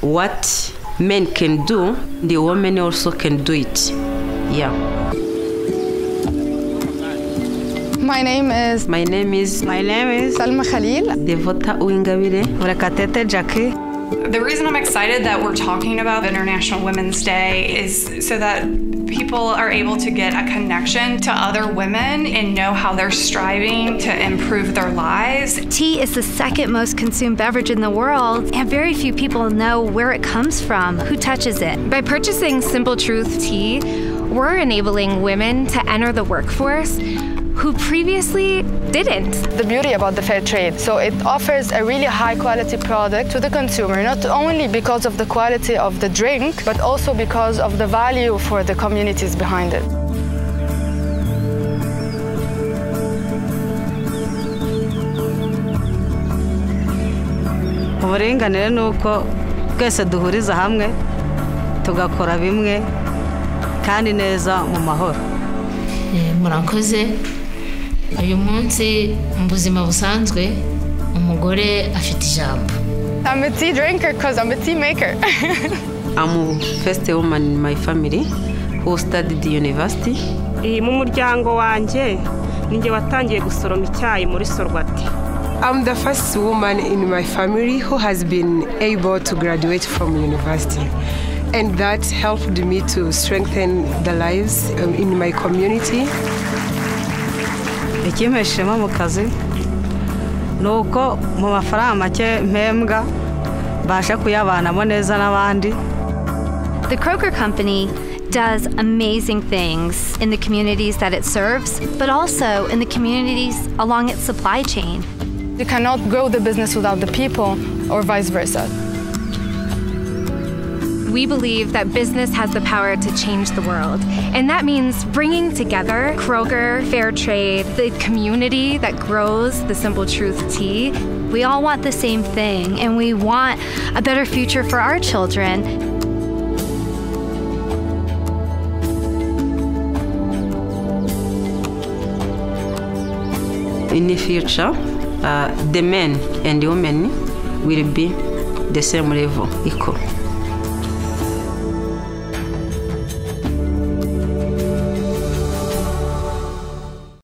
what men can do, the women also can do it. Yeah. My name is Salma Khalil. Devota Uingabire. Murekatete Jackie. The reason I'm excited that we're talking about International Women's Day is so that people are able to get a connection to other women and know how they're striving to improve their lives. Tea is the second most consumed beverage in the world, and very few people know where it comes from, who touches it. By purchasing Simple Truth tea, we're enabling women to enter the workforce who previously didn't. The beauty about the fair trade, so it offers a really high quality product to the consumer, not only because of the quality of the drink, but also because of the value for the communities behind it. Uburinganire nuko twese duhuriza hamwe tugakora bimwe kandi neza mu mahoro. Murakoze. Uyu munsi mu buzima busanzwe umugore afite ijambo. I'm a tea drinker because I'm a tea maker. I'm the first woman in my family who studied the university. Mu muryango wanje ninjye watangiye gusoroma icyayi muri Sorwati. I'm the first woman in my family who has been able to graduate from university. And that helped me to strengthen the lives in my community. Ikimeshema mu kazi nuko mu mafaranga make mpembwa basha kuyabanamo neza n'abandi. The Kroger company does amazing things in the communities that it serves, but also in the communities along its supply chain. You cannot grow the business without the people, or vice versa. We believe that business has the power to change the world. And that means bringing together Kroger, Fair Trade, the community that grows the Simple Truth tea. We all want the same thing, and we want a better future for our children. In the future, the men and the women will be the same level, equal.